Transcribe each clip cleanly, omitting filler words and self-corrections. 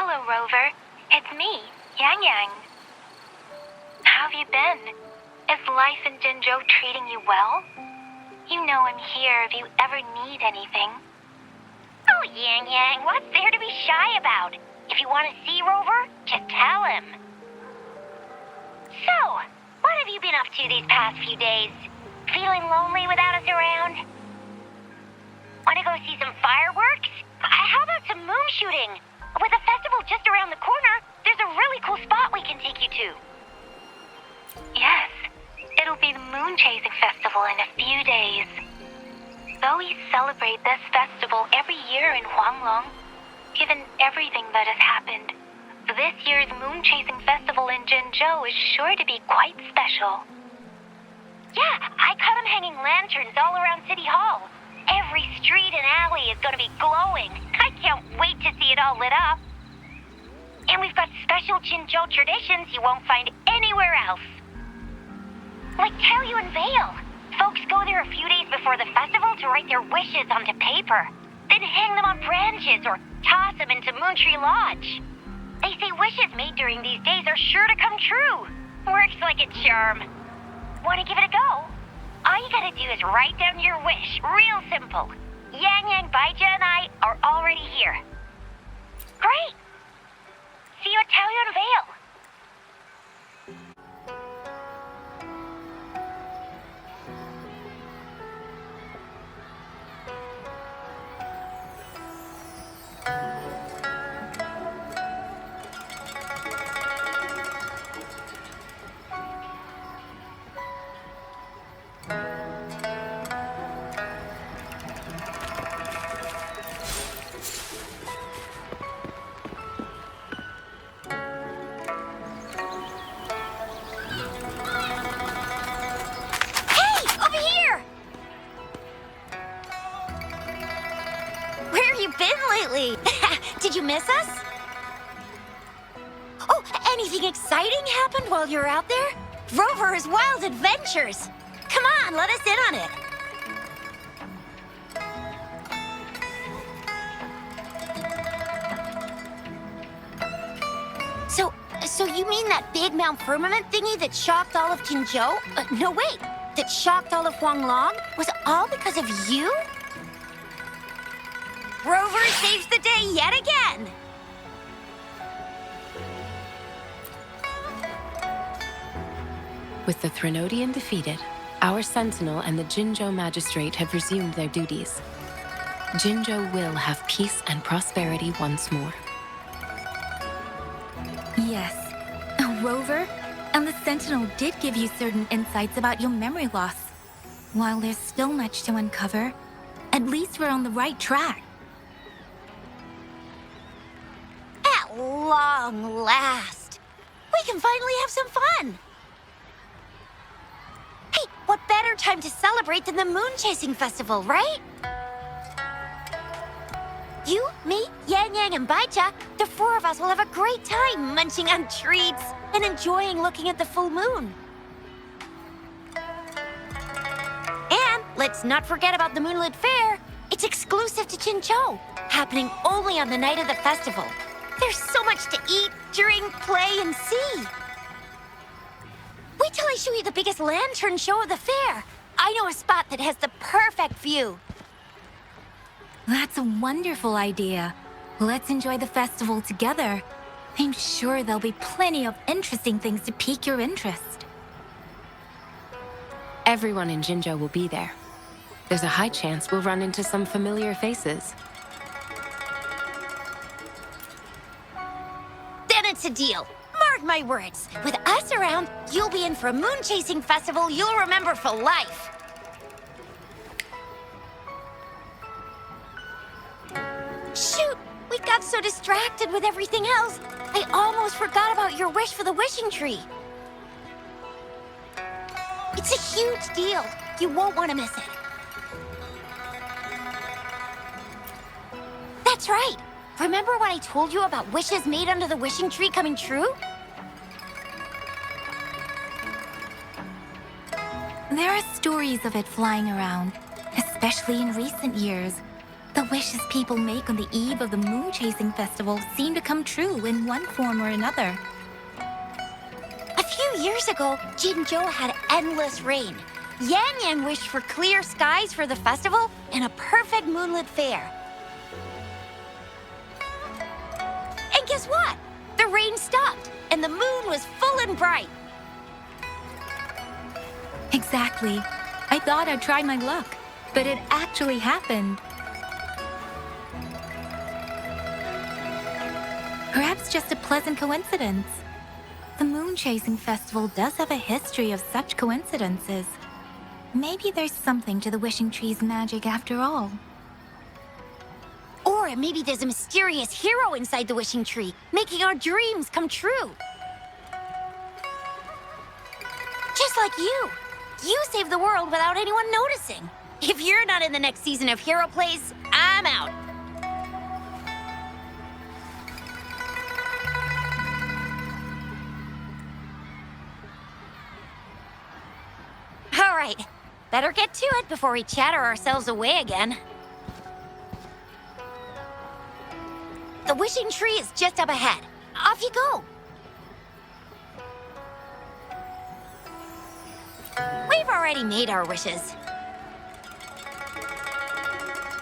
Hello, Rover. It's me, Yang. How have you been? Is life in Jinzhou treating you well? You know I'm here if you ever need anything. Oh, Yang, what's there to be shy about? If you want to see Rover, just tell him. So, what have you been up to these past few days? Feeling lonely without us around? Want to go see some fireworks? How about some moon shooting? With a festival just around the corner, there's a really cool spot we can take you to. Yes, it'll be the Moonchase Festival in a few days. Though we celebrate this festival every year in Huanglong, given everything that has happened, this year's Moonchasing Festival in Jinzhou is sure to be quite special. Yeah, I caught him hanging lanterns all around City Hall. Every street and alley is going to be glowing. I can't wait to see it all lit up. And we've got special Jinzhou traditions you won't find anywhere else. Like Taoyuan Vale. Folks go there a few days before the festival to write their wishes onto paper, then hang them on branches or toss them into Moontree Lodge. They say wishes made during these days are sure to come true. Works like a charm. Want to give it a go? All you gotta do is write down your wish. Real simple. Yang, Baija, and I are already here. Great! See you at Taoyuan Vale. Did you miss us? Oh, anything exciting happened while you were out there? Rover's Wild Adventures! Come on, let us in on it! So you mean that big Mount Firmament thingy that shocked all of Jinzhou? No, wait! That shocked all of Huanglong? Was it all because of you? Rover saves the day yet again! With the Threnodian defeated, our Sentinel and the Jinzhou Magistrate have resumed their duties. Jinzhou will have peace and prosperity once more. Yes. Rover and the Sentinel did give you certain insights about your memory loss. While there's still much to uncover, at least we're on the right track. At long last, we can finally have some fun. Hey, what better time to celebrate than the Moonchasing Festival, right? You, me, Yang, and Baija, the four of us will have a great time munching on treats and enjoying looking at the full moon. And let's not forget about the Moonlit Fair. It's exclusive to Jinzhou, happening only on the night of the festival. There's so much to eat, drink, play, and see. Wait till I show you the biggest lantern show of the fair. I know a spot that has the perfect view. That's a wonderful idea. Let's enjoy the festival together. I'm sure there'll be plenty of interesting things to pique your interest. Everyone in Jinzhou will be there. There's a high chance we'll run into some familiar faces. Then it's a deal. Mark my words. With us around, you'll be in for a Moonchasing Festival you'll remember for life. Shoot! We got so distracted with everything else, I almost forgot about your wish for the wishing tree. It's a huge deal. You won't want to miss it. That's right. Remember what I told you about wishes made under the wishing tree coming true? There are stories of it flying around, especially in recent years. The wishes people make on the eve of the moon chasing festival seem to come true in one form or another. A few years ago, Jinzhou had endless rain. Yang Yang wished for clear skies for the festival and a perfect moonlit fair. And guess what? The rain stopped, and the moon was full and bright. Exactly. I thought I'd try my luck, but it actually happened. Perhaps just a pleasant coincidence. The moon chasing festival does have a history of such coincidences. Maybe there's something to the wishing tree's magic after all. Or maybe there's a mysterious hero inside the wishing tree, making our dreams come true. Just like you. You saved the world without anyone noticing. If you're not in the next season of Hero Plays, I'm out. All right, better get to it before we chatter ourselves away again. The wishing tree is just up ahead. Off you go. We've already made our wishes.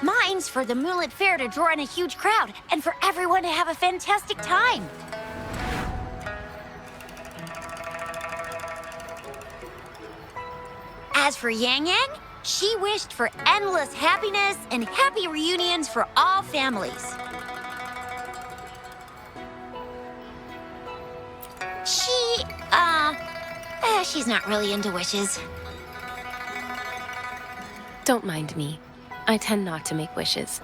Mine's for the Moonlit Fair to draw in a huge crowd and for everyone to have a fantastic time. As for Yang Yang, she wished for endless happiness and happy reunions for all families. She's not really into wishes. Don't mind me. I tend not to make wishes.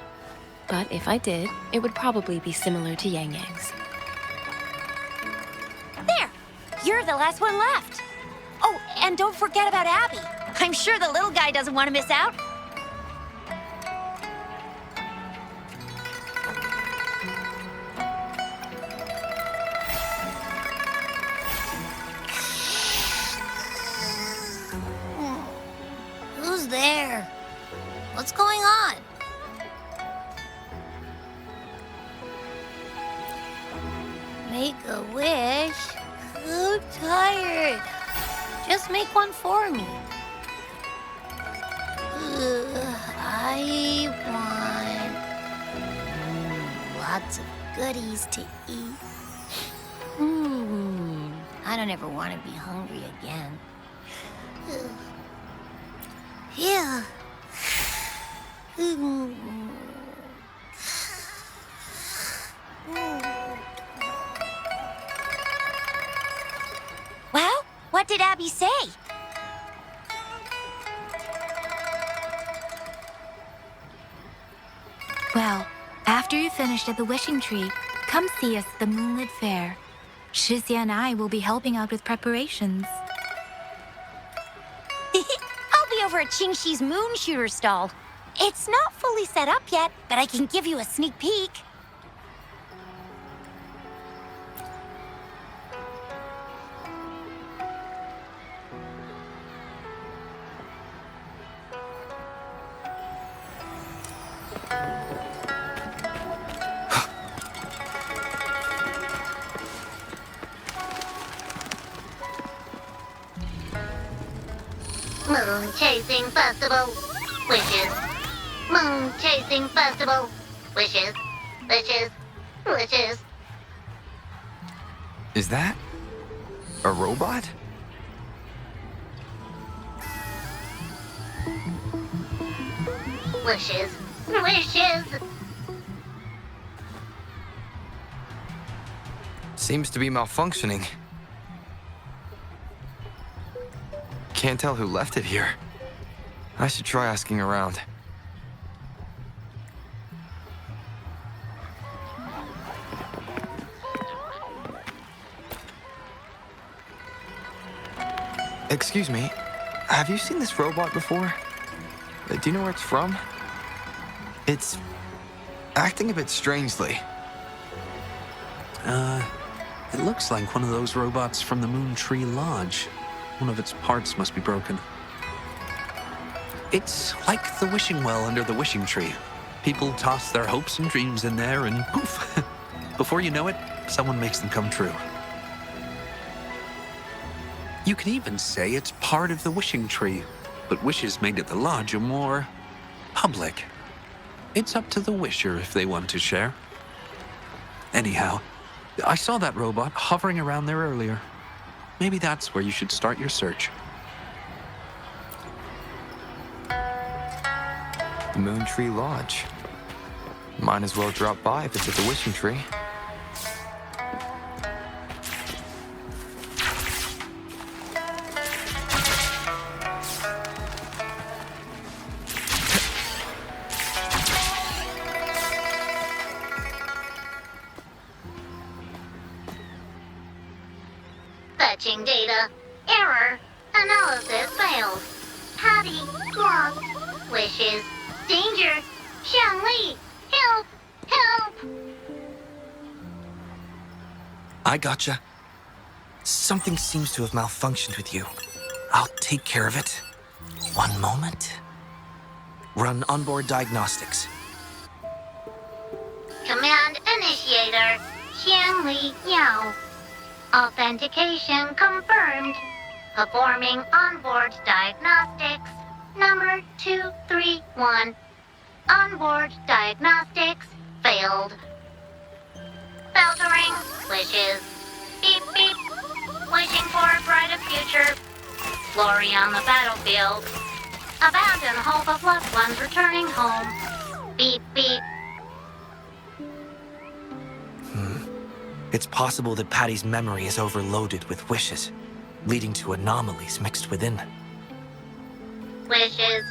But if I did, it would probably be similar to Yang Yang's. There! You're the last one left. Oh, and don't forget about Abby. I'm sure the little guy doesn't want to miss out. Who's there? What's going on? Make a wish? I'm tired. Just make one for me. I want lots of goodies to eat. I don't ever want to be hungry again. Yeah. Well, what did Abby say? Well, after you finished at the wishing tree, come see us at the Moonlit Fair. Zhezhi and I will be helping out with preparations. I'll be over at Xiangxi's moon shooter stall. It's not fully set up yet, but I can give you a sneak peek. Moon Chasing Festival. Wishes. Moon Chasing Festival. Wishes. Wishes. Wishes. Is that a robot? Wishes. Wishes. Seems to be malfunctioning. Can't tell who left it here. I should try asking around. Excuse me, have you seen this robot before? Do you know where it's from? It's acting a bit strangely. It looks like one of those robots from the Moon Tree Lodge. One of its parts must be broken. It's like the wishing well under the wishing tree. People toss their hopes and dreams in there and poof. Before you know it, someone makes them come true. You can even say it's part of the wishing tree, but wishes made at the lodge are more public. It's up to the wisher if they want to share. Anyhow, I saw that robot hovering around there earlier. Maybe that's where you should start your search. The Moon Tree Lodge. Might as well drop by if it's at the wishing tree. Fetching data. Error. Analysis failed. Patty lost. Wishes. Danger. Xiangli. Help. Help. I gotcha. Something seems to have malfunctioned with you. I'll take care of it. One moment. Run onboard diagnostics. Command initiator. Xiangli Yao. Authentication confirmed. Performing onboard diagnostics. Number 231. Onboard diagnostics failed. Filtering wishes. Beep beep. Wishing for a brighter future. Glory on the battlefield. Abandon hope of loved ones returning home. Beep beep. It's possible that Patty's memory is overloaded with wishes, leading to anomalies mixed within. Wishes.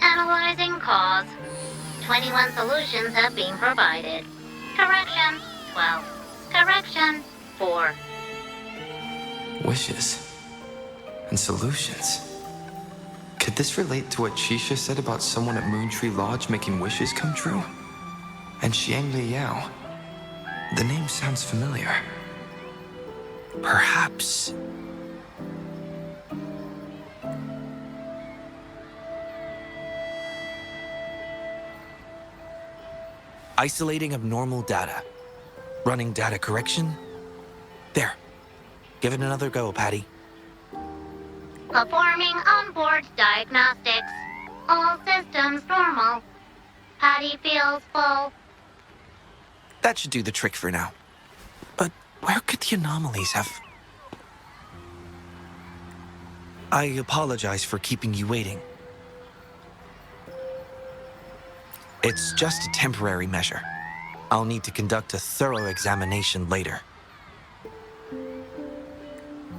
Analyzing cause. 21 solutions have been provided. Correction, 12. Correction, 4. Wishes. And solutions. Could this relate to what Shisha said about someone at Moontree Lodge making wishes come true? And Xiangli Yao. The name sounds familiar. Perhaps. Isolating abnormal data. Running data correction. There. Give it another go, Patty. Performing onboard diagnostics. All systems normal. Patty feels full. That should do the trick for now. But where could the anomalies have... I apologize for keeping you waiting. It's just a temporary measure. I'll need to conduct a thorough examination later.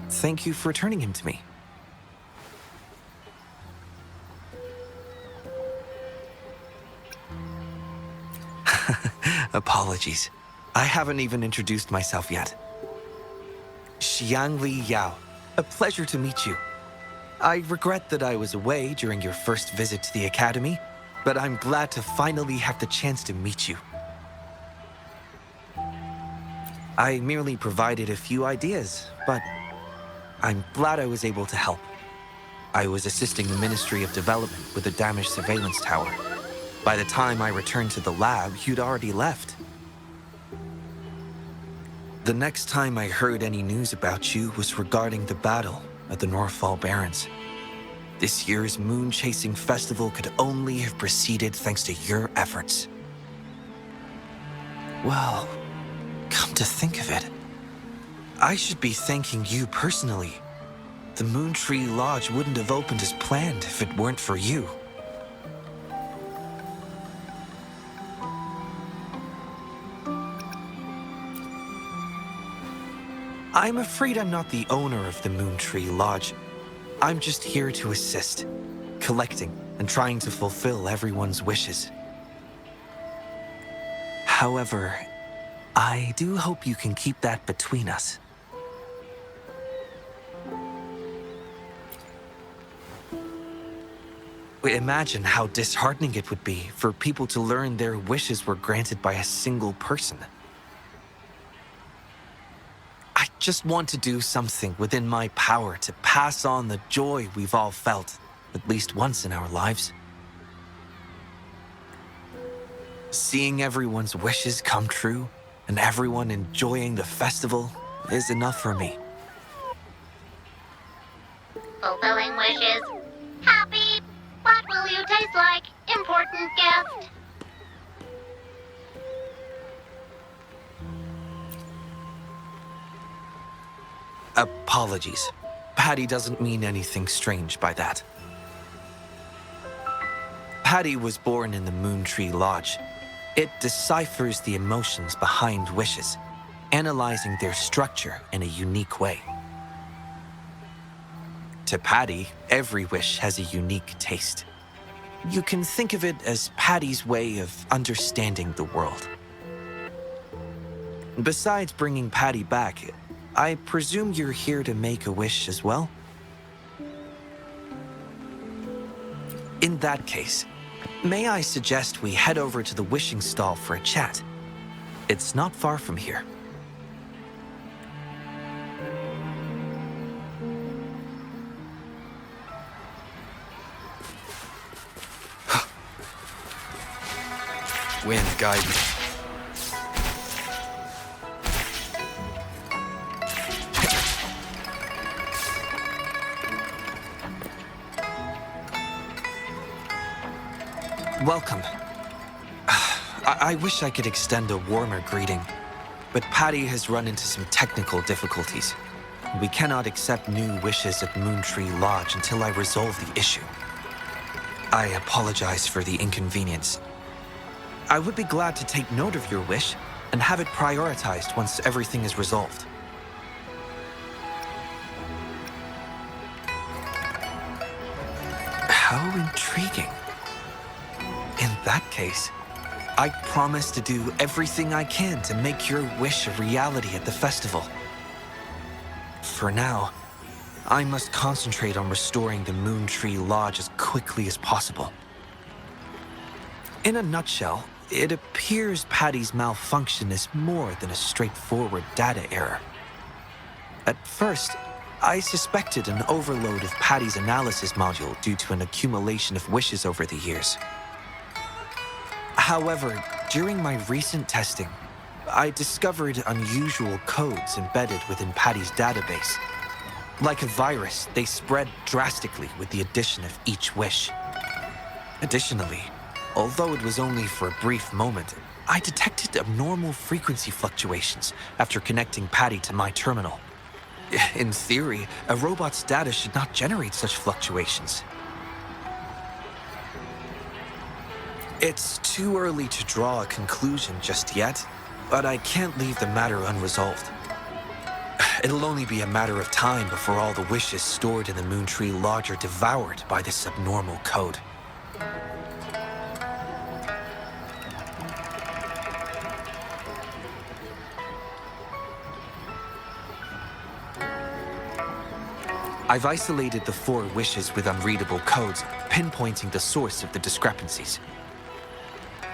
Thank you for returning him to me. Apologies. I haven't even introduced myself yet. Xiangli Yao. A pleasure to meet you. I regret that I was away during your first visit to the Academy, but I'm glad to finally have the chance to meet you. I merely provided a few ideas, but I'm glad I was able to help. I was assisting the Ministry of Development with a damaged surveillance tower. By the time I returned to the lab, you'd already left. The next time I heard any news about you was regarding the battle at the Northfall Barrens. This year's moon-chasing festival could only have proceeded thanks to your efforts. Well, come to think of it, I should be thanking you personally. The Moontree Lodge wouldn't have opened as planned if it weren't for you. I'm afraid I'm not the owner of the Moontree Lodge. I'm just here to assist, collecting and trying to fulfill everyone's wishes. However, I do hope you can keep that between us. Imagine how disheartening it would be for people to learn their wishes were granted by a single person. I just want to do something within my power to pass on the joy we've all felt, at least once in our lives. Seeing everyone's wishes come true and everyone enjoying the festival is enough for me. Fulfilling wishes. Happy. What will you taste like, important guest? Apologies. Patty doesn't mean anything strange by that. Patty was born in the Moon Tree Lodge. It deciphers the emotions behind wishes, analyzing their structure in a unique way. To Patty, every wish has a unique taste. You can think of it as Patty's way of understanding the world. Besides bringing Patty back, I presume you're here to make a wish as well? In that case, may I suggest we head over to the wishing stall for a chat? It's not far from here. Wind guide me. Welcome. I wish I could extend a warmer greeting, but Patty has run into some technical difficulties. We cannot accept new wishes at Moontree Lodge until I resolve the issue. I apologize for the inconvenience. I would be glad to take note of your wish and have it prioritized once everything is resolved. How intriguing. In that case, I promise to do everything I can to make your wish a reality at the festival. For now, I must concentrate on restoring the Moontree Lodge as quickly as possible. In a nutshell, it appears Patty's malfunction is more than a straightforward data error. At first, I suspected an overload of Patty's analysis module due to an accumulation of wishes over the years. However, during my recent testing, I discovered unusual codes embedded within Patty's database. Like a virus, they spread drastically with the addition of each wish. Additionally, although it was only for a brief moment, I detected abnormal frequency fluctuations after connecting Patty to my terminal. In theory, a robot's data should not generate such fluctuations. It's too early to draw a conclusion just yet, but I can't leave the matter unresolved. It'll only be a matter of time before all the wishes stored in the Moontree Lodge are devoured by this abnormal code. I've isolated the 4 wishes with unreadable codes, pinpointing the source of the discrepancies.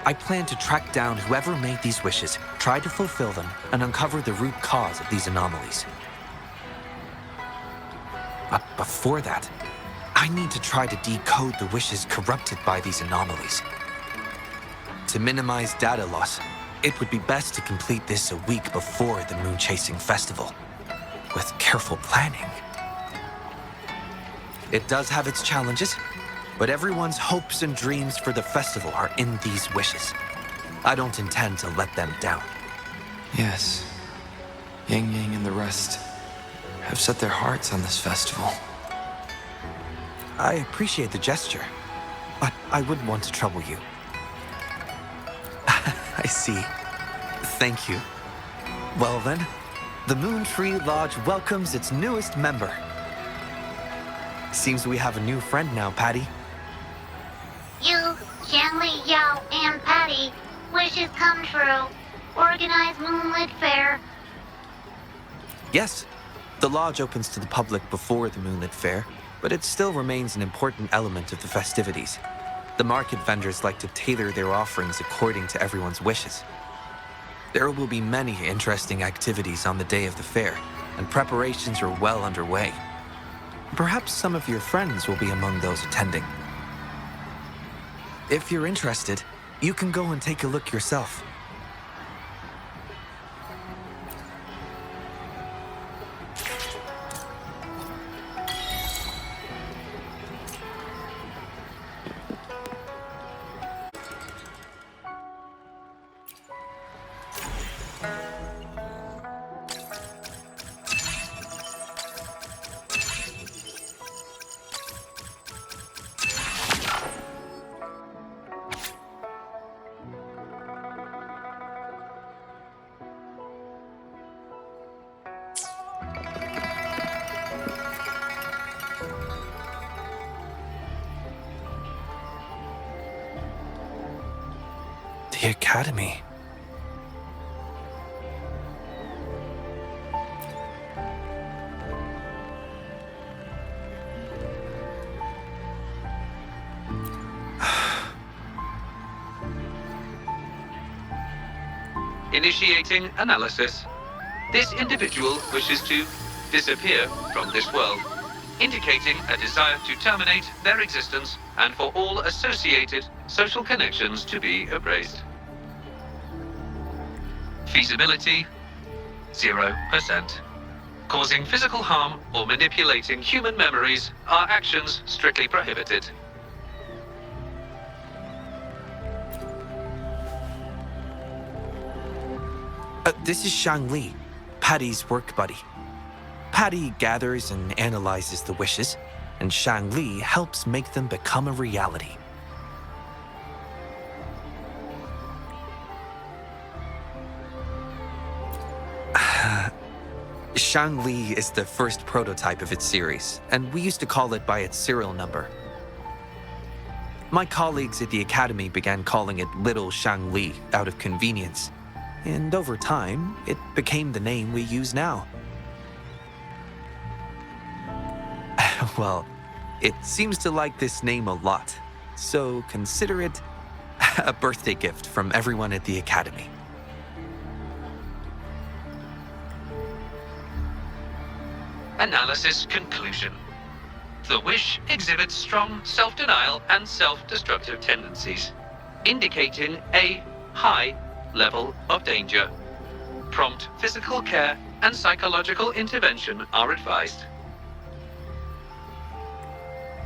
I plan to track down whoever made these wishes, try to fulfill them, and uncover the root cause of these anomalies. But before that, I need to try to decode the wishes corrupted by these anomalies. To minimize data loss, it would be best to complete this a week before the Moonchasing Festival, with careful planning. It does have its challenges, but everyone's hopes and dreams for the festival are in these wishes. I don't intend to let them down. Yes. Yang Yang and the rest have set their hearts on this festival. I appreciate the gesture, but I wouldn't want to trouble you. I see. Thank you. Well then, the Moontree Lodge welcomes its newest member. Seems we have a new friend now, Patty. You, Xiangli, Yao, and Patty, wishes come true. Organize Moonlit Fair. Yes, the lodge opens to the public before the Moonlit Fair, but it still remains an important element of the festivities. The market vendors like to tailor their offerings according to everyone's wishes. There will be many interesting activities on the day of the fair, and preparations are well underway. Perhaps some of your friends will be among those attending. If you're interested, You can go and take a look yourself. The Academy. Initiating analysis. This individual wishes to disappear from this world, indicating a desire to terminate their existence and for all associated social connections to be erased. Feasibility 0%. Causing physical harm or manipulating human memories are actions strictly prohibited. This is Xiangli, Patty's work buddy. Patty gathers and analyzes the wishes, and Xiangli helps make them become a reality. Xiangli is the first prototype of its series, and we used to call it by its serial number. My colleagues at the Academy began calling it Little Xiangli out of convenience, and over time, it became the name we use now. Well, it seems to like this name a lot, so consider it a birthday gift from everyone at the Academy. Analysis conclusion. The wish exhibits strong self-denial and self-destructive tendencies, indicating a high level of danger. Prompt physical care and psychological intervention are advised.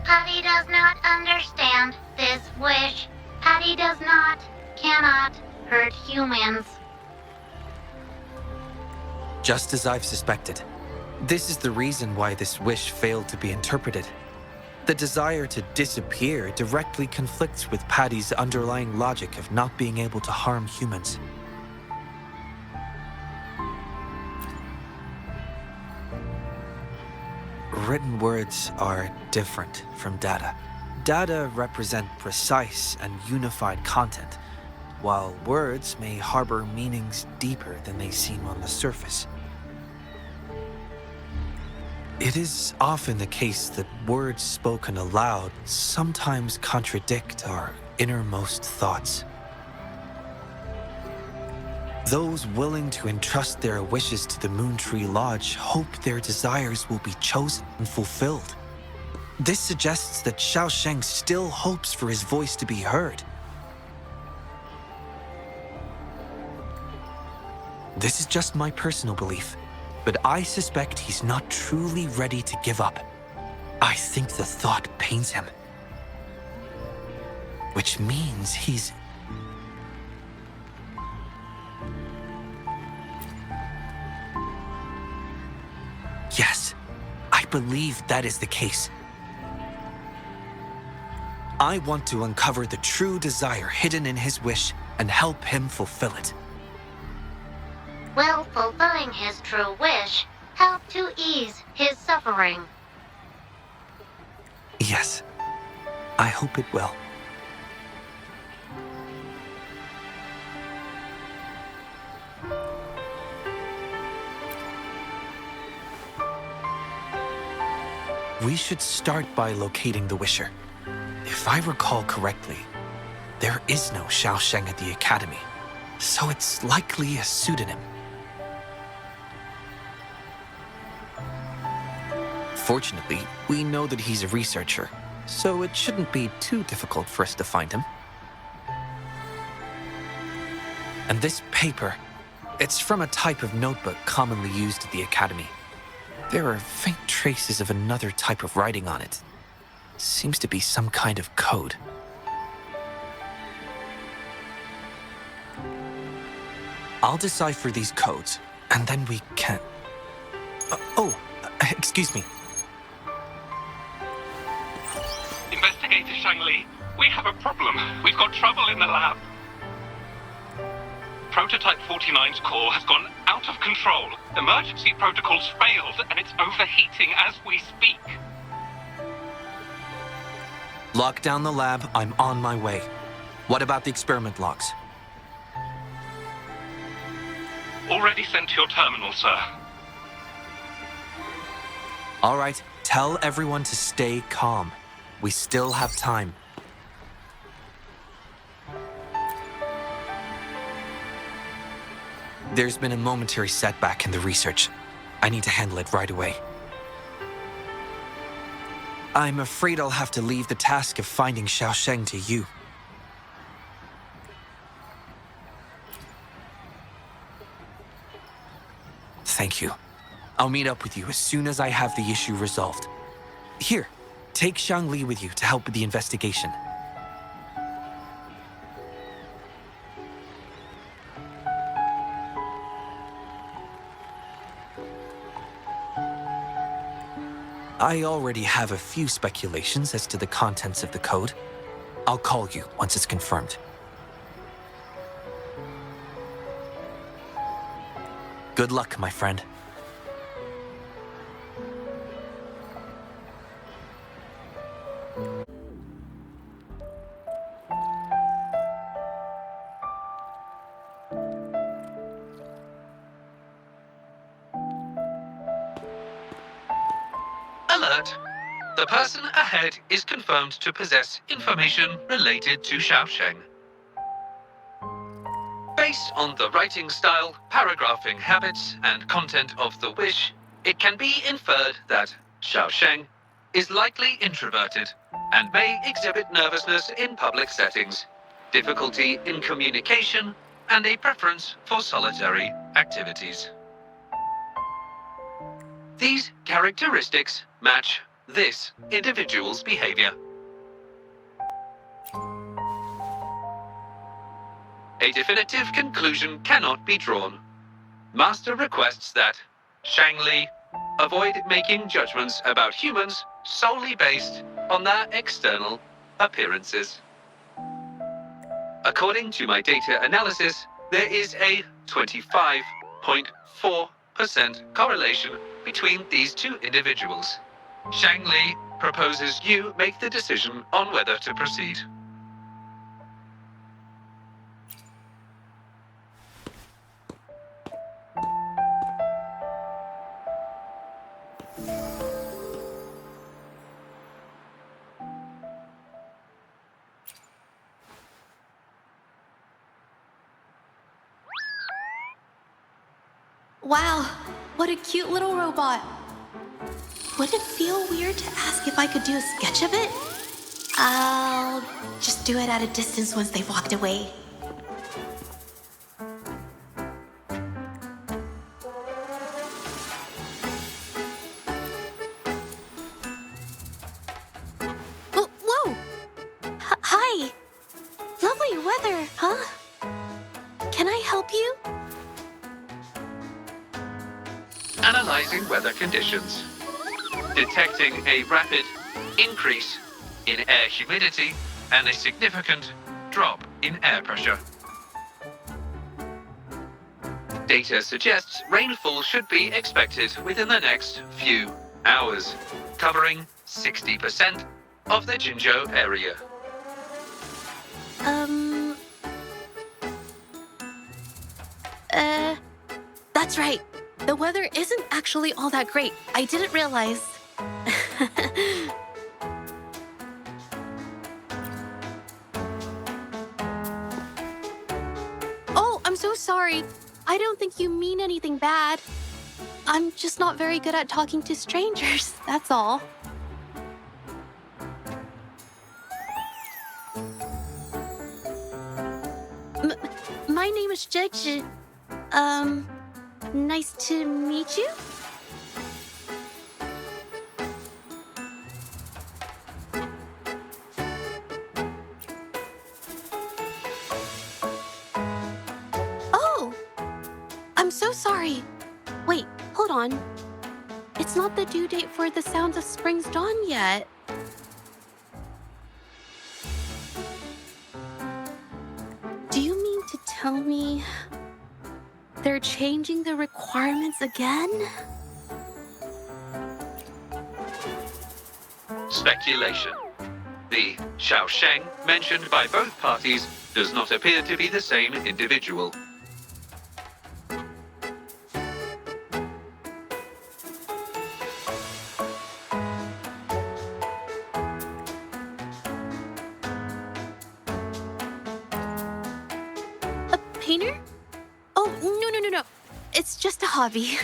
Patty does not understand this wish. Patty cannot hurt humans. Just as I've suspected. This is the reason why this wish failed to be interpreted. The desire to disappear directly conflicts with Patty's underlying logic of not being able to harm humans. Written words are different from data. Data represent precise and unified content, while words may harbor meanings deeper than they seem on the surface. It is often the case that words spoken aloud sometimes contradict our innermost thoughts. Those willing to entrust their wishes to the Moontree Lodge hope their desires will be chosen and fulfilled. This suggests that Xiaosheng still hopes for his voice to be heard. This is just my personal belief, but I suspect he's not truly ready to give up. I think the thought pains him. Which means he's... Yes, I believe that is the case. I want to uncover the true desire hidden in his wish and help him fulfill it. Will fulfilling his true wish help to ease his suffering? Yes, I hope it will. We should start by locating the Wisher. If I recall correctly, there is no Xiaosheng at the Academy, so it's likely a pseudonym. Fortunately, we know that he's a researcher, so it shouldn't be too difficult for us to find him. And this paper, it's from a type of notebook commonly used at the Academy. There are faint traces of another type of writing on it. Seems to be some kind of code. I'll decipher these codes, and then we can... excuse me. Investigator Xiangli, we have a problem. We've got trouble in the lab. Prototype 49's core has gone out of control. Emergency protocols failed, and it's overheating as we speak. Lock down the lab. I'm on my way. What about the experiment logs? Already sent to your terminal, sir. All right, tell everyone to stay calm. We still have time. There's been a momentary setback in the research. I need to handle it right away. I'm afraid I'll have to leave the task of finding Xiaosheng to you. Thank you. I'll meet up with you as soon as I have the issue resolved. Here, take Xiangli with you to help with the investigation. I already have a few speculations as to the contents of the code. I'll call you once it's confirmed. Good luck, my friend. Alert! The person ahead is confirmed to possess information related to Xiaosheng. Based on the writing style, paragraphing habits, and content of the wish, it can be inferred that Xiaosheng is likely introverted and may exhibit nervousness in public settings, difficulty in communication, and a preference for solitary activities. These characteristics match this individual's behavior. A definitive conclusion cannot be drawn. Master requests that Xiangli avoid making judgments about humans solely based on their external appearances. According to my data analysis, there is a 25.4% correlation between these two individuals. Xiangli proposes you make the decision on whether to proceed. Wow, what a cute little robot. Would it feel weird to ask if I could do a sketch of it? I'll just do it at a distance once they've walked away. Whoa! Hi! Lovely weather, huh? Can I help you? Analyzing weather conditions. Detecting a rapid increase in air humidity and a significant drop in air pressure. Data suggests rainfall should be expected within the next few hours, covering 60% of the Jinzhou area. That's right. The weather isn't actually all that great. I didn't realize. Oh, I'm so sorry. I don't think you mean anything bad. I'm just not very good at talking to strangers, that's all. My name name is Zhezhi. Nice to meet you. Oh! I'm so sorry. Wait, hold on. It's not the due date for the Sounds of Spring's Dawn yet. Do you mean to tell me they're changing the requirements again? Speculation. The Xiaosheng mentioned by both parties does not appear to be the same individual. A painter? Oh, no. It's just a hobby.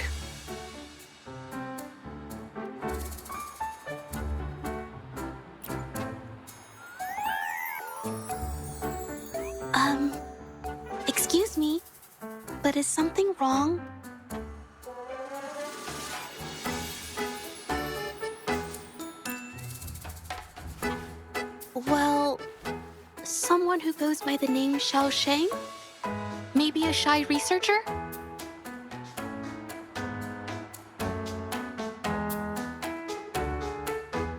Excuse me, but is something wrong? Well, someone who goes by the name Xiaosheng? Maybe a shy researcher?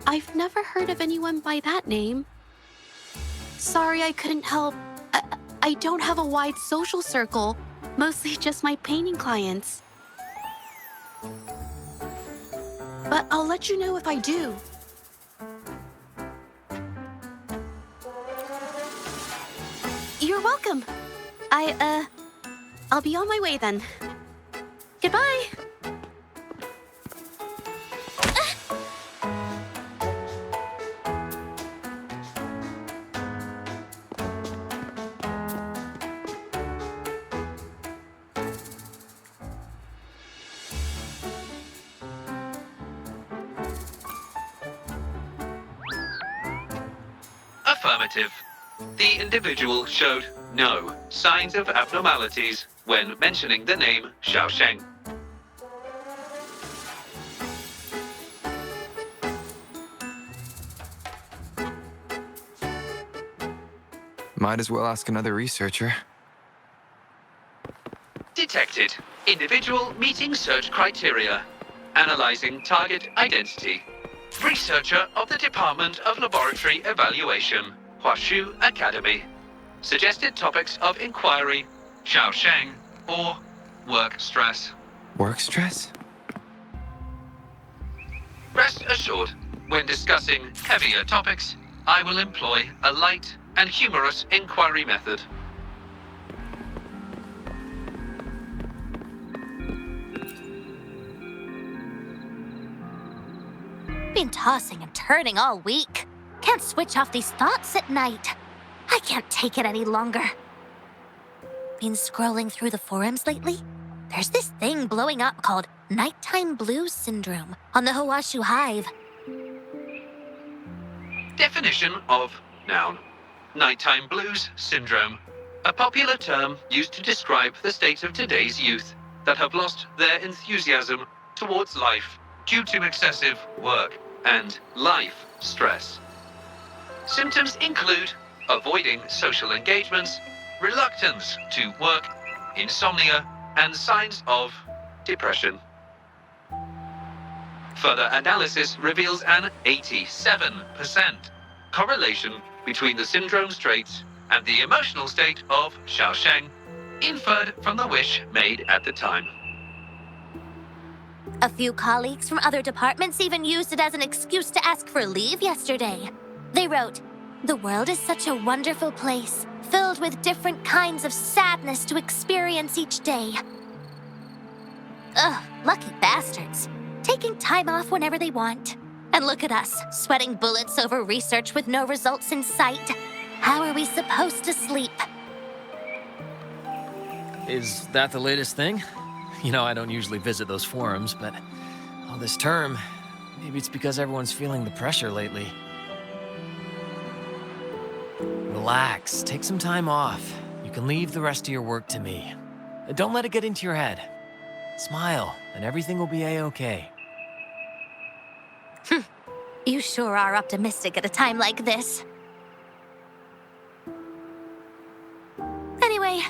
I've never heard of anyone by that name. Sorry I couldn't help. I don't have a wide social circle, mostly just my painting clients. But I'll let you know if I do. You're welcome. I'll be on my way then. Goodbye. Affirmative. The individual showed no signs of abnormalities when mentioning the name Xiaosheng. Might as well ask another researcher. Detected. Individual meeting search criteria. Analyzing target identity. Researcher of the Department of Laboratory Evaluation, Huashu Academy. Suggested topics of inquiry, Xiaosheng or work stress. Work stress? Rest assured, when discussing heavier topics, I will employ a light and humorous inquiry method. Been tossing and turning all week. Can't switch off these thoughts at night. I can't take it any longer. Been scrolling through the forums lately? There's this thing blowing up called Nighttime Blues Syndrome on the Huashu Hive. Definition of noun. Nighttime blues syndrome. A popular term used to describe the state of today's youth that have lost their enthusiasm towards life due to excessive work and life stress. Symptoms include avoiding social engagements, reluctance to work, insomnia, and signs of depression. Further analysis reveals an 87% correlation between the syndrome's traits and the emotional state of Xiaosheng, inferred from the wish made at the time. A few colleagues from other departments even used it as an excuse to ask for leave yesterday. They wrote, "The world is such a wonderful place, filled with different kinds of sadness to experience each day." Ugh, lucky bastards. Taking time off whenever they want. And look at us, sweating bullets over research with no results in sight. How are we supposed to sleep? Is that the latest thing? You know, I don't usually visit those forums, but all this term, maybe it's because everyone's feeling the pressure lately. Relax, take some time off. You can leave the rest of your work to me. Don't let it get into your head. Smile, and everything will be a-okay. You sure are optimistic at a time like this. Anyway,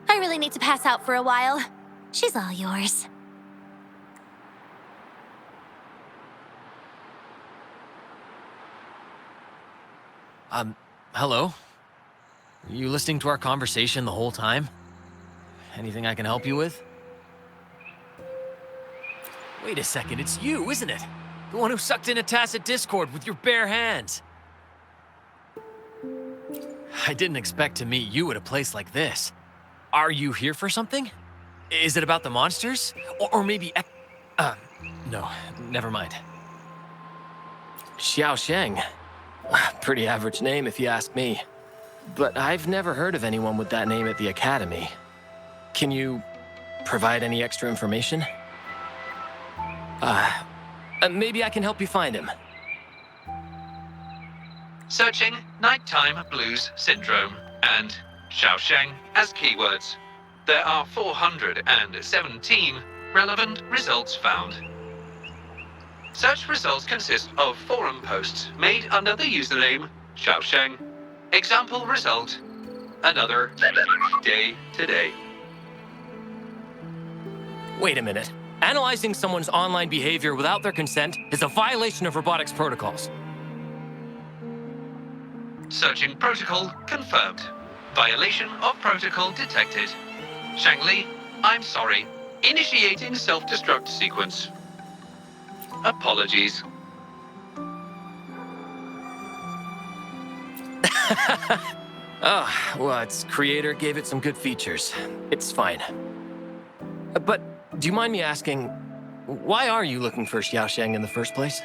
I really need to pass out for a while. She's all yours. Hello? Were you listening to our conversation the whole time? Anything I can help you with? Wait a second, it's you, isn't it? The one who sucked in a tacit discord with your bare hands. I didn't expect to meet you at a place like this. Are you here for something? Is it about the monsters? Or maybe... no, never mind. Xiaosheng. Pretty average name if you ask me. But I've never heard of anyone with that name at the Academy. Can you provide any extra information? Maybe I can help you find him. Searching Nighttime Blues Syndrome and Xiaosheng as keywords. There are 417 relevant results found. Such results consist of forum posts made under the username Xiaosheng. Example result: another day today. Wait a minute. Analyzing someone's online behavior without their consent is a violation of robotics protocols. Searching protocol confirmed. Violation of protocol detected. Xiangli, I'm sorry. Initiating self-destruct sequence. Apologies. Well, its creator gave it some good features. It's fine. But do you mind me asking, why are you looking for Xiaosheng in the first place?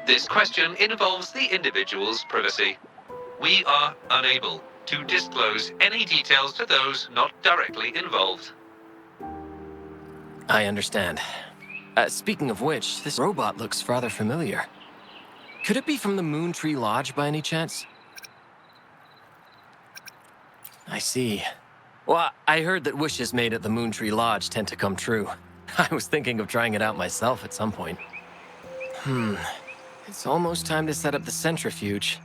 This question involves the individual's privacy. We are unable to disclose any details to those not directly involved. I understand. Speaking of which, this robot looks rather familiar. Could it be from the Moon Tree Lodge by any chance? I see. Well, I heard that wishes made at the Moon Tree Lodge tend to come true. I was thinking of trying it out myself at some point. It's almost time to set up the centrifuge.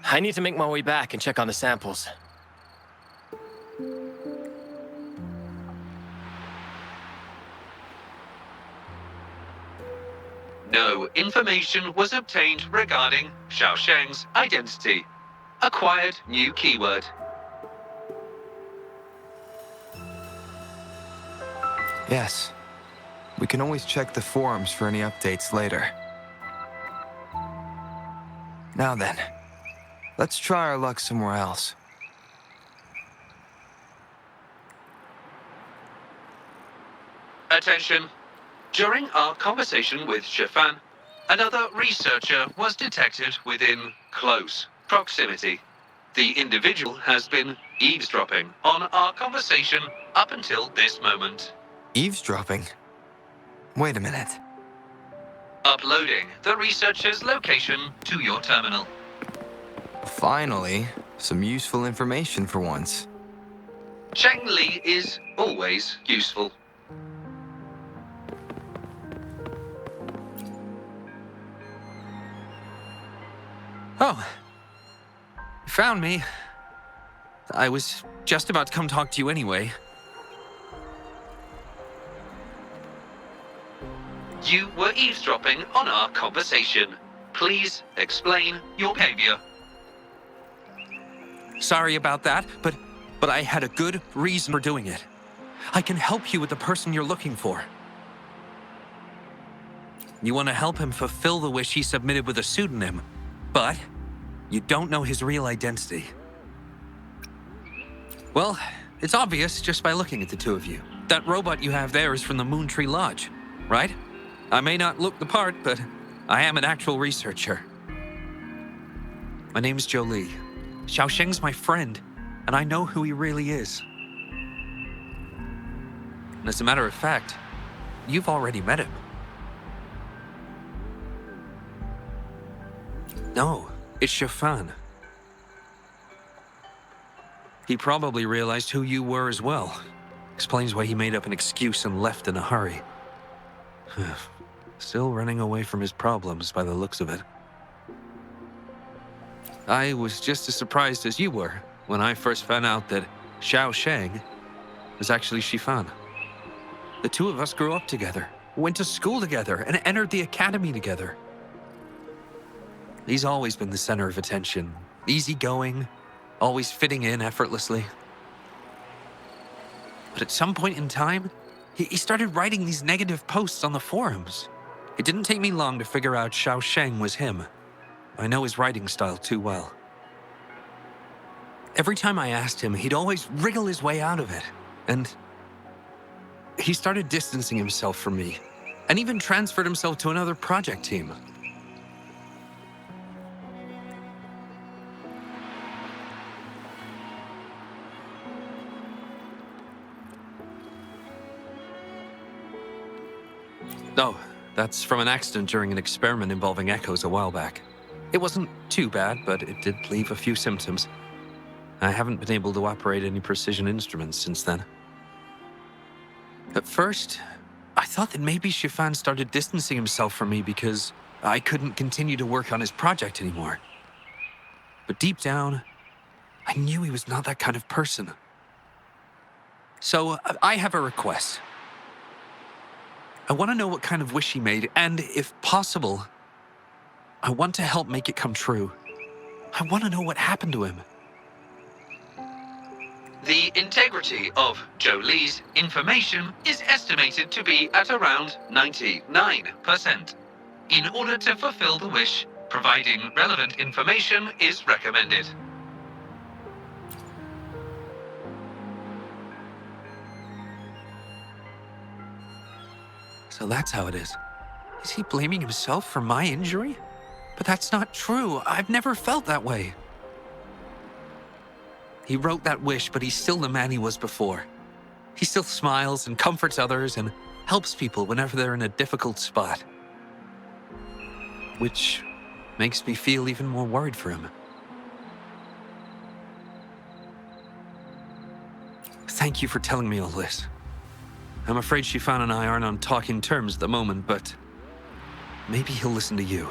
I need to make my way back and check on the samples. No information was obtained regarding Xiaosheng's identity. Acquired new keyword. Yes. We can always check the forums for any updates later. Now then, let's try our luck somewhere else. Attention. During our conversation with Shifan, another researcher was detected within close proximity. The individual has been eavesdropping on our conversation up until this moment. Eavesdropping? Wait a minute. Uploading the researcher's location to your terminal. Finally, some useful information for once. Xiangli is always useful. Oh. You found me. I was just about to come talk to you anyway. You were eavesdropping on our conversation. Please explain your behavior. Sorry about that, but I had a good reason for doing it. I can help you with the person you're looking for. You want to help him fulfill the wish he submitted with a pseudonym, but you don't know his real identity. Well, it's obvious just by looking at the two of you. That robot you have there is from the Moon Tree Lodge, right? I may not look the part, but I am an actual researcher. My name's Jolie. Xiaosheng's my friend, and I know who he really is. And as a matter of fact, you've already met him. No, it's Shifan. He probably realized who you were as well. Explains why he made up an excuse and left in a hurry. Still running away from his problems by the looks of it. I was just as surprised as you were when I first found out that Xiao Shang was actually Shifan. The two of us grew up together, went to school together, and entered the academy together. He's always been the center of attention, easygoing, always fitting in effortlessly. But at some point in time, he started writing these negative posts on the forums. It didn't take me long to figure out Xiao Shang was him. I know his writing style too well. Every time I asked him, he'd always wriggle his way out of it. And he started distancing himself from me, and even transferred himself to another project team. No, that's from an accident during an experiment involving echoes a while back. It wasn't too bad, but it did leave a few symptoms. I haven't been able to operate any precision instruments since then. At first, I thought that maybe Shifan started distancing himself from me because I couldn't continue to work on his project anymore. But deep down, I knew he was not that kind of person. So I have a request. I want to know what kind of wish he made, and if possible, I want to help make it come true. I want to know what happened to him. The integrity of Zhou Li's information is estimated to be at around 99%. In order to fulfill the wish, providing relevant information is recommended. So that's how it is. Is he blaming himself for my injury? But that's not true. I've never felt that way. He wrote that wish, but he's still the man he was before. He still smiles and comforts others and helps people whenever they're in a difficult spot. Which makes me feel even more worried for him. Thank you for telling me all this. I'm afraid Shifan and I aren't on talking terms at the moment, but maybe he'll listen to you.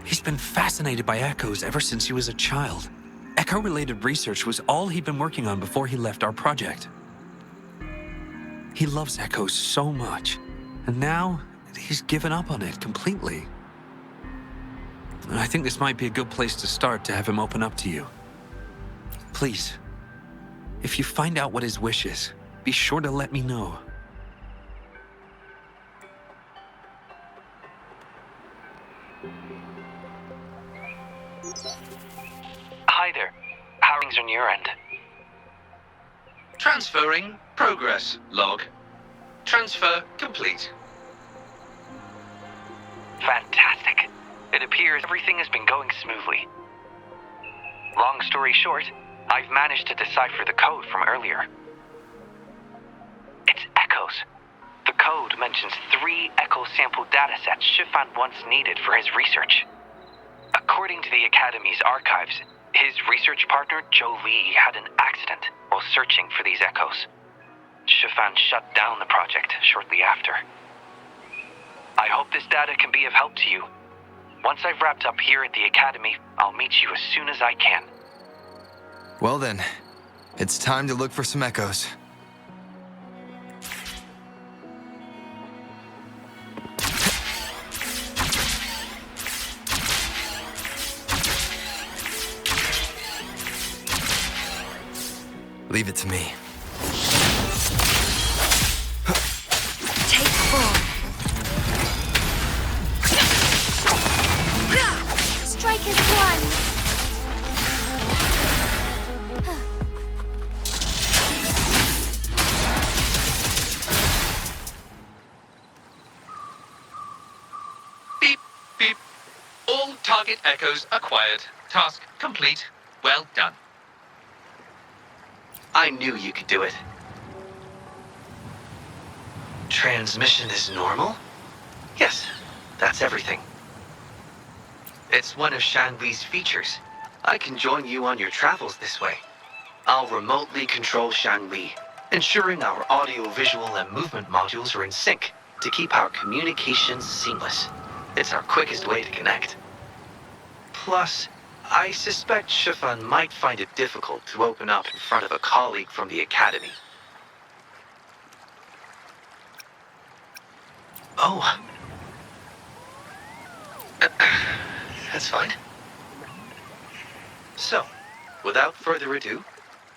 He's been fascinated by echoes ever since he was a child. Echo-related research was all he'd been working on before he left our project. He loves echoes so much, and now he's given up on it completely. I think this might be a good place to start to have him open up to you. Please, if you find out what his wish is, be sure to let me know. Hi there. How are things on your end? Transferring progress log. Transfer complete. Fantastic. It appears everything has been going smoothly. Long story short, I've managed to decipher the code from earlier. It's echoes. The code mentions 3 echo sample datasets Shifan once needed for his research. According to the Academy's archives, his research partner, Zhou Li, had an accident while searching for these echoes. Shifan shut down the project shortly after. I hope this data can be of help to you. Once I've wrapped up here at the Academy, I'll meet you as soon as I can. Well then, it's time to look for some echoes. Leave it to me. Take 4. Strike as 1. Beep, beep. All target echoes acquired. Task complete. Well done. I knew you could do it. Transmission is normal? Yes, that's everything. It's one of Xiangli's features. I can join you on your travels this way. I'll remotely control Xiangli, ensuring our audio, visual, and movement modules are in sync to keep our communications seamless. It's our quickest way to connect. Plus, I suspect Shifan might find it difficult to open up in front of a colleague from the Academy. Oh. That's fine. So, without further ado,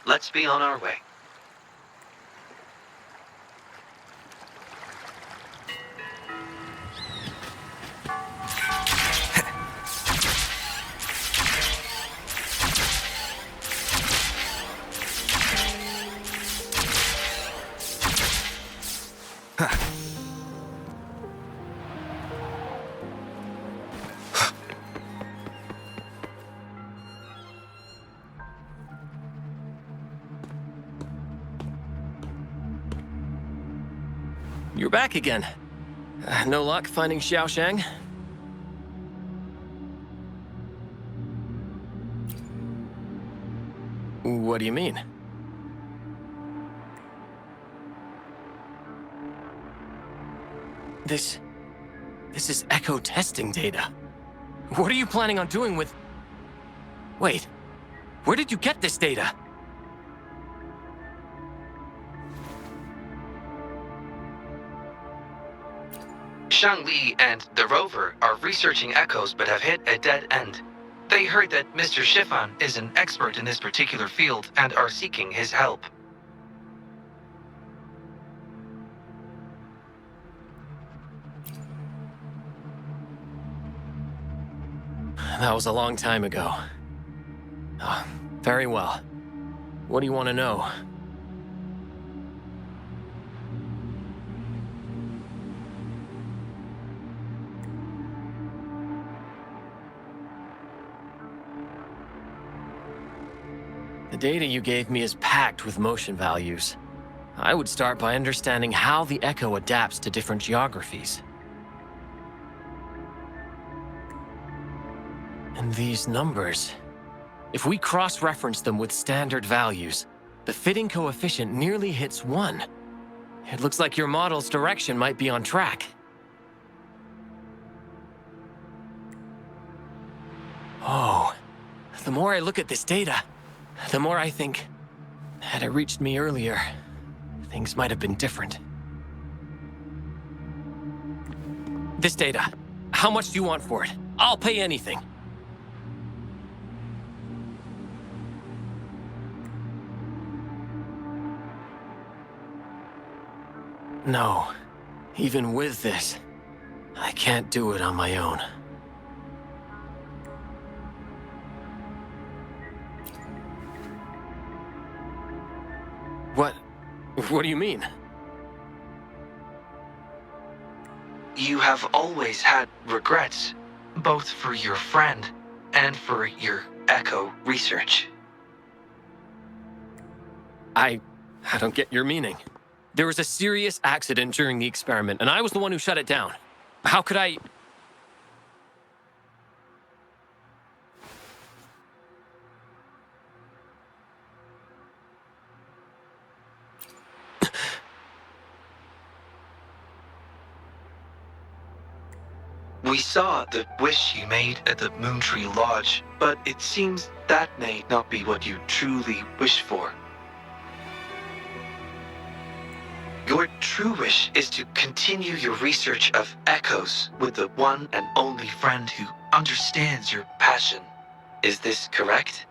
let's be on our way. You're back again. No luck finding Xiaoshang? What do you mean? This is echo testing data. What are you planning on doing with... Wait, where did you get this data? Xiangli and the rover are researching echoes but have hit a dead end. They heard that Mr. Shifan is an expert in this particular field and are seeking his help. That was a long time ago. Very well. What do you want to know? The data you gave me is packed with motion values. I would start by understanding how the echo adapts to different geographies. And these numbers, if we cross-reference them with standard values, the fitting coefficient nearly hits 1. It looks like your model's direction might be on track. Oh, the more I look at this data, the more I think, had it reached me earlier, things might have been different. This data, how much do you want for it? I'll pay anything. No, even with this, I can't do it on my own. What do you mean? You have always had regrets, both for your friend and for your echo research. I don't get your meaning. There was a serious accident during the experiment, and I was the one who shut it down. How could I... We saw the wish you made at the Moontree Lodge, but it seems that may not be what you truly wish for. Your true wish is to continue your research of echoes with the one and only friend who understands your passion. Is this correct?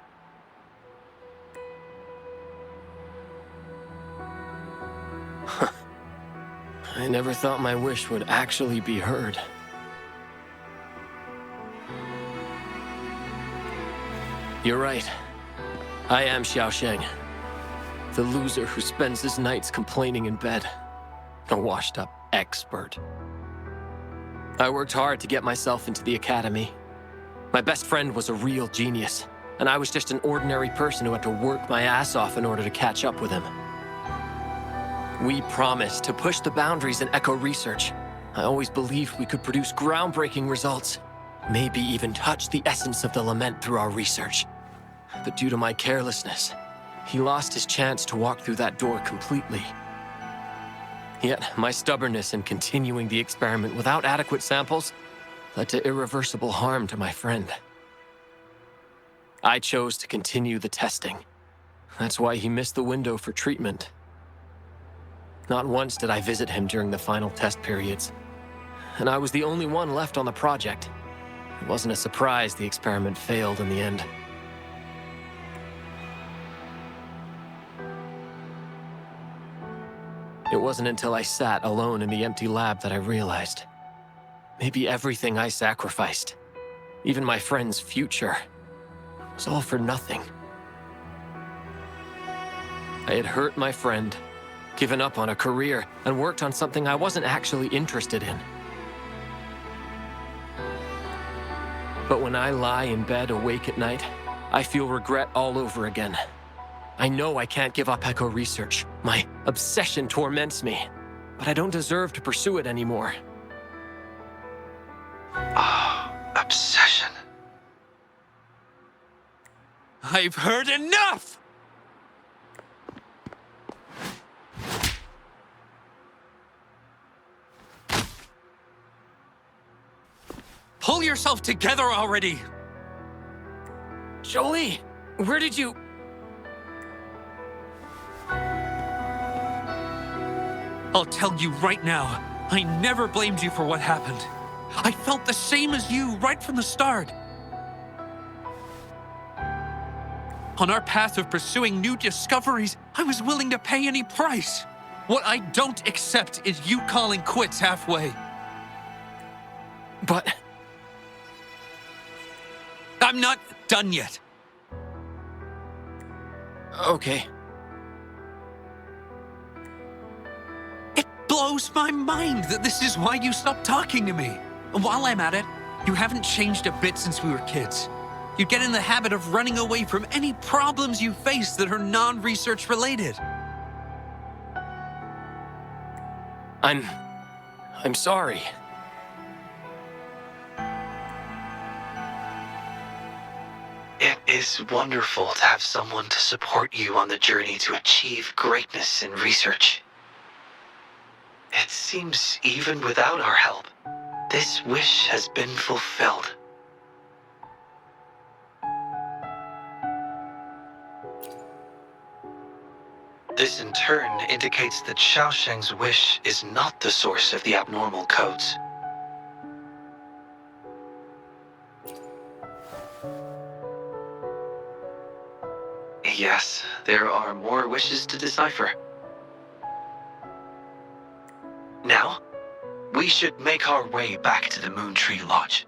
I never thought my wish would actually be heard. You're right. I am Xiaosheng, the loser who spends his nights complaining in bed. A washed-up expert. I worked hard to get myself into the academy. My best friend was a real genius, and I was just an ordinary person who had to work my ass off in order to catch up with him. We promised to push the boundaries in echo research. I always believed we could produce groundbreaking results. Maybe even touch the essence of the lament through our research. but due to my carelessness, he lost his chance to walk through that door completely. Yet, my stubbornness in continuing the experiment without adequate samples led to irreversible harm to my friend. I chose to continue the testing. That's why he missed the window for treatment. Not once did I visit him during the final test periods, and I was the only one left on the project. It wasn't a surprise the experiment failed in the end. It wasn't until I sat alone in the empty lab that I realized. Maybe everything I sacrificed, even my friend's future, was all for nothing. I had hurt my friend, given up on a career, and worked on something I wasn't actually interested in. But when I lie in bed awake at night, I feel regret all over again. I know I can't give up echo research. My obsession torments me, but I don't deserve to pursue it anymore. Obsession. I've heard enough! Pull yourself together already! Jolie, where did you... I'll tell you right now, I never blamed you for what happened. I felt the same as you right from the start. On our path of pursuing new discoveries, I was willing to pay any price. What I don't accept is you calling quits halfway. But... I'm not done yet. Okay. It blows my mind that this is why you stopped talking to me. And while I'm at it, you haven't changed a bit since we were kids. You get in the habit of running away from any problems you face that are non-research related. I'm sorry. It is wonderful to have someone to support you on the journey to achieve greatness in research. It seems even without our help, this wish has been fulfilled. This in turn indicates that Xiaosheng's wish is not the source of the abnormal codes. Yes, there are more wishes to decipher. Now, we should make our way back to the Moon Tree Lodge.